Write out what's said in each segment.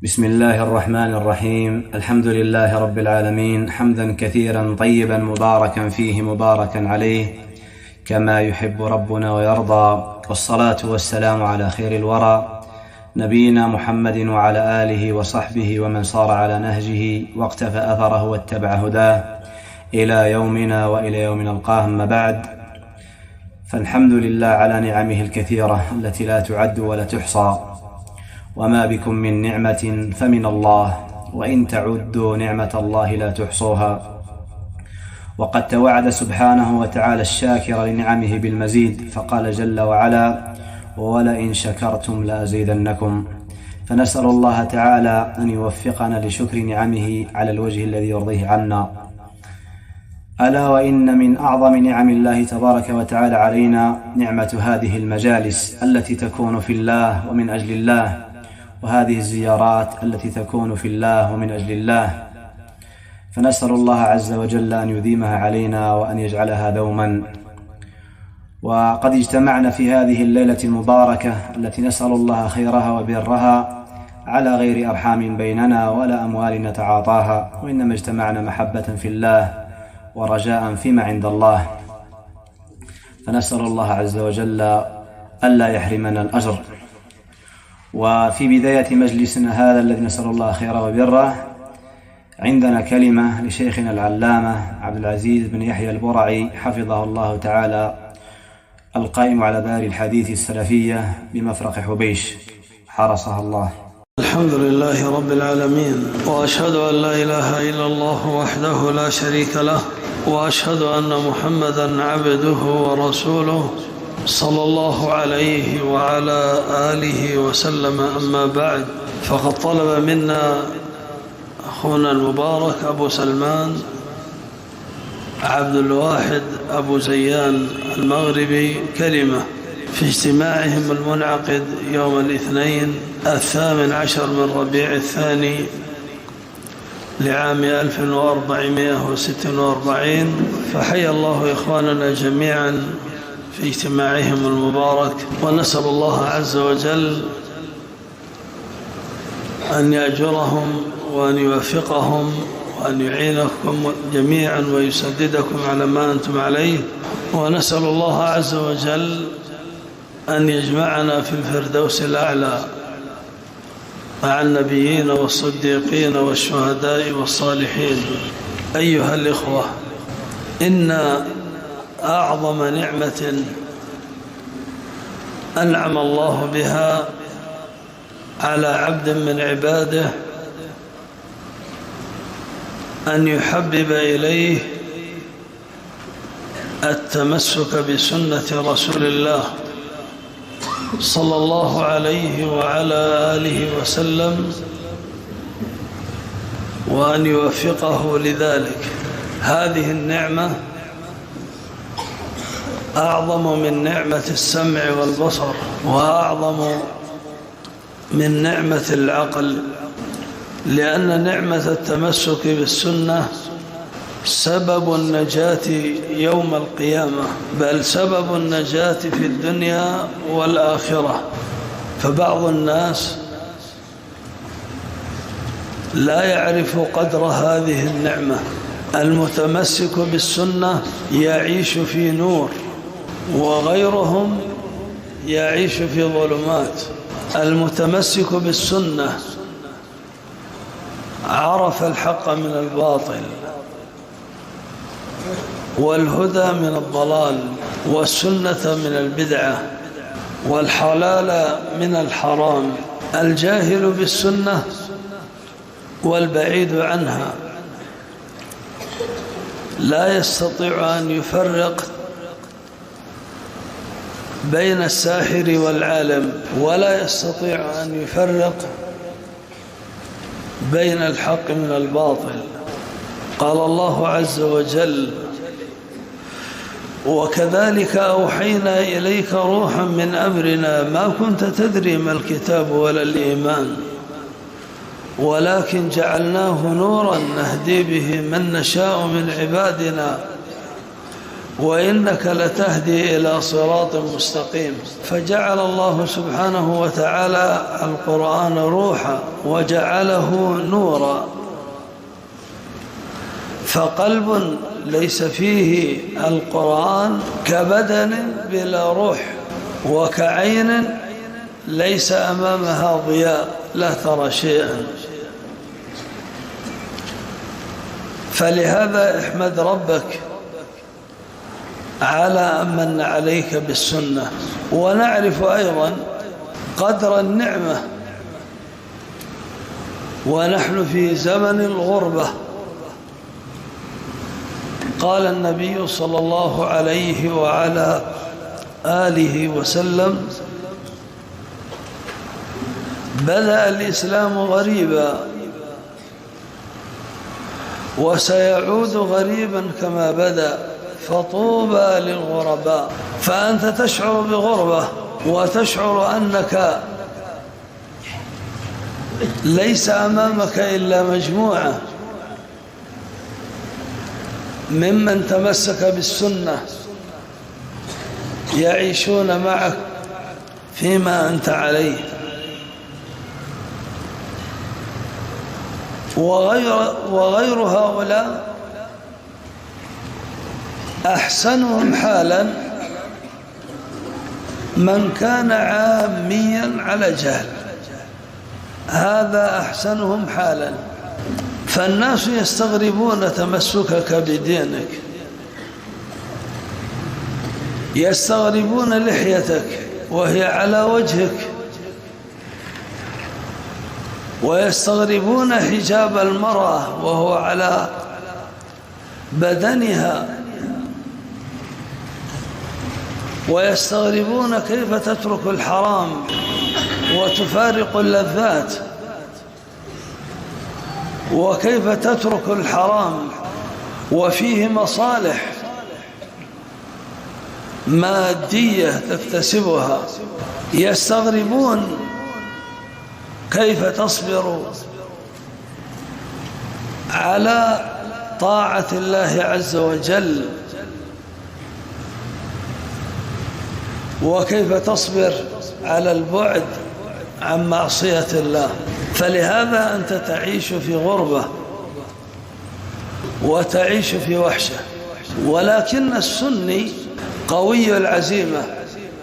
بسم الله الرحمن الرحيم. الحمد لله رب العالمين، حمدا كثيرا طيبا مباركا فيه مباركا عليه كما يحب ربنا ويرضى، والصلاة والسلام على خير الورى نبينا محمد وعلى آله وصحبه ومن صار على نهجه واقتفى أثره واتبع هداه إلى يومنا وإلى يوم نلقاه. أما بعد، فالحمد لله على نعمه الكثيرة التي لا تعد ولا تحصى، وما بكم من نعمة فمن الله، وإن تعدوا نعمة الله لا تحصوها. وقد توعد سبحانه وتعالى الشاكر لنعمه بالمزيد، فقال جل وعلا: ولئن شكرتم لأزيدنكم. فنسأل الله تعالى أن يوفقنا لشكر نعمه على الوجه الذي يرضيه عنا. ألا وإن من أعظم نعم الله تبارك وتعالى علينا نعمة هذه المجالس التي تكون في الله ومن أجل الله، وهذه الزيارات التي تكون في الله ومن أجل الله، فنسأل الله عز وجل أن يديمها علينا وأن يجعلها دوما. وقد اجتمعنا في هذه الليلة المباركة التي نسأل الله خيرها وبرها على غير أرحام بيننا ولا أموال نتعاطاها، وإنما اجتمعنا محبة في الله ورجاء فيما عند الله، فنسأل الله عز وجل ألا يحرمنا الأجر. وفي بداية مجلسنا هذا الذي نسأل الله خيره وبره، عندنا كلمة لشيخنا العلامة عبد العزيز بن يحيى البرعي حفظه الله تعالى، القائم على دار الحديث السلفية بمفرق حبيش، حرسها الله. الحمد لله رب العالمين، وأشهد أن لا إله إلا الله وحده لا شريك له، وأشهد أن محمدًا عبده ورسوله صلى الله عليه وعلى آله وسلم. أما بعد، فقد طلب منا أخونا المبارك أبو سلمان عبد الواحد أبو زيان المغربي كلمة في اجتماعهم المنعقد يوم الاثنين 18 من ربيع الثاني لعام 1446. فحيا الله إخواننا جميعا في اجتماعهم المبارك، ونسأل الله عز وجل أن يأجرهم وأن يوفقهم وأن يعينكم جميعا ويسددكم على ما أنتم عليه، ونسأل الله عز وجل أن يجمعنا في الفردوس الأعلى مع النبيين والصديقين والشهداء والصالحين. أيها الإخوة، إن أعظم نعمة أنعم الله بها على عبد من عباده أن يحبب إليه التمسك بسنة رسول الله صلى الله عليه وعلى آله وسلم، وأن يوفقه لذلك. هذه النعمة أعظم من نعمة السمع والبصر، وأعظم من نعمة العقل، لأن نعمة التمسك بالسنة سبب النجاة يوم القيامة، بل سبب النجاة في الدنيا والآخرة. فبعض الناس لا يعرف قدر هذه النعمة. المتمسك بالسنة يعيش في نور، وغيرهم يعيش في ظلمات. المتمسك بالسنة عرف الحق من الباطل، والهدى من الضلال، والسنة من البدعة، والحلال من الحرام. الجاهل بالسنة والبعيد عنها لا يستطيع أن يفرق بين الساحر والعالم، ولا يستطيع أن يفرق بين الحق من الباطل. قال الله عز وجل: وكذلك أوحينا إليك روحا من أمرنا ما كنت تدري ما الكتاب ولا الإيمان ولكن جعلناه نورا نهدي به من نشاء من عبادنا وإنك لتهدي إلى صراط مستقيم. فجعل الله سبحانه وتعالى القرآن روحا وجعله نورا، فقلب ليس فيه القرآن كبدن بلا روح، وكعين ليس أمامها ضياء لا ترى شيئا. فلهذا احمد ربك على أن من عليك بالسنة. ونعرف أيضا قدر النعمة ونحن في زمن الغربة. قال النبي صلى الله عليه وعلى آله وسلم: بدأ الإسلام غريبا وسيعود غريبا كما بدأ، فطوبى للغرباء. فأنت تشعر بغربة وتشعر أنك ليس أمامك إلا مجموعة ممن تمسك بالسنة يعيشون معك فيما أنت عليه، وغير هؤلاء أحسنهم حالا من كان عاميا على جهل، هذا أحسنهم حالا. فالناس يستغربون تمسكك بدينك، يستغربون لحيتك وهي على وجهك، ويستغربون حجاب المرأة وهو على بدنها، ويستغربون كيف تترك الحرام وتفارق اللذات، وكيف تترك الحرام وفيه مصالح مادية تكتسبها. يستغربون كيف تصبر على طاعة الله عز وجل، وكيف تصبر على البعد عن معصية الله. فلهذا أنت تعيش في غربة وتعيش في وحشة. ولكن السني قوي العزيمة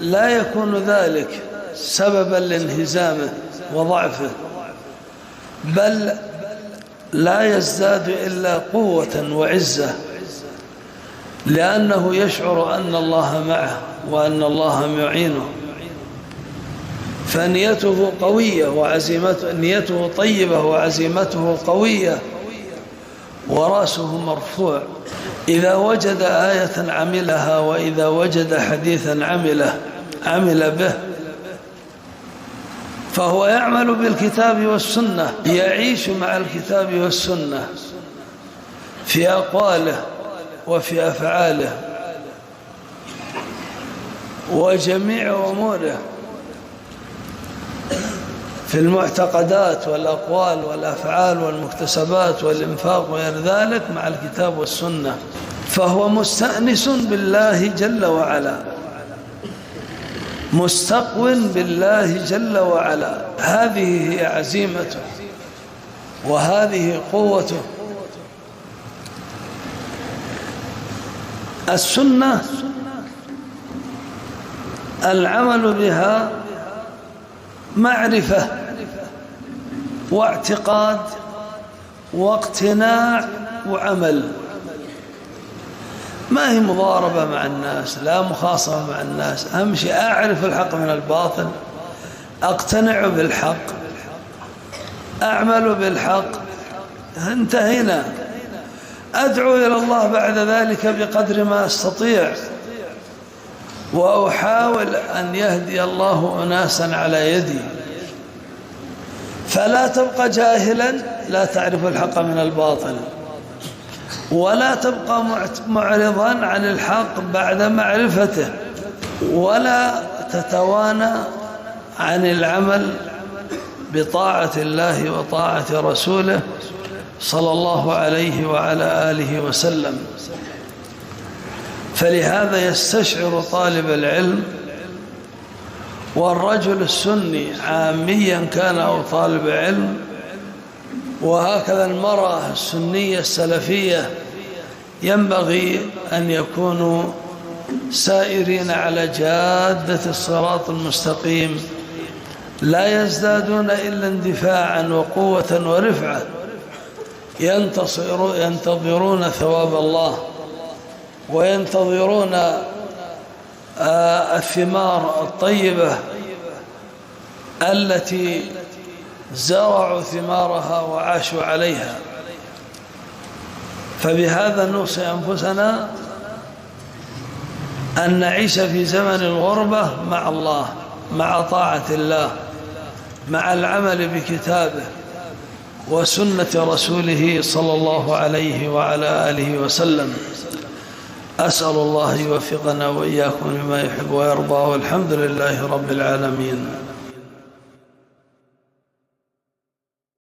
لا يكون ذلك سببا لانهزامه وضعفه، بل لا يزداد إلا قوة وعزة، لأنه يشعر أن الله معه وأن الله يعينه. فنيته قوية وعزيمته، نيته طيبة وعزيمته قوية ورأسه مرفوع. إذا وجد آية عملها، وإذا وجد حديثا عمل به. فهو يعمل بالكتاب والسنة، يعيش مع الكتاب والسنة في أقواله وفي أفعاله وجميع أموره، في المعتقدات والأقوال والأفعال والمكتسبات والإنفاق وغير ذلك مع الكتاب والسنة. فهو مستأنس بالله جل وعلا، مستقو بالله جل وعلا. هذه هي عزيمته وهذه قوته. السنة العمل بها معرفة واعتقاد واقتناع وعمل، ما هي مضاربة مع الناس، لا مخاصمة مع الناس. أهم شيء أعرف الحق من الباطل، أقتنع بالحق، أعمل بالحق، انتهينا. أدعو إلى الله بعد ذلك بقدر ما أستطيع، وأحاول أن يهدي الله أناسا على يدي. فلا تبقى جاهلا لا تعرف الحق من الباطل، ولا تبقى معرضا عن الحق بعد معرفته، ولا تتوانى عن العمل بطاعة الله وطاعة رسوله صلى الله عليه وعلى آله وسلم. فلهذا يستشعر طالب العلم والرجل السني عاميا كان أو طالب علم، وهكذا المرأة السنية السلفية ينبغي أن يكونوا سائرين على جادة الصراط المستقيم، لا يزدادون إلا اندفاعا وقوة ورفعة، ينتظرون ثواب الله وينتظرون الثمار الطيبة التي زرعوا ثمارها وعاشوا عليها. فبهذا نوصي أنفسنا أن نعيش في زمن الغربة مع الله، مع طاعة الله، مع العمل بكتابه وسنة رسوله صلى الله عليه وعلى آله وسلم. أسأل الله يوفقنا وإياكم لما يحب ويرضى، والحمد لله رب العالمين.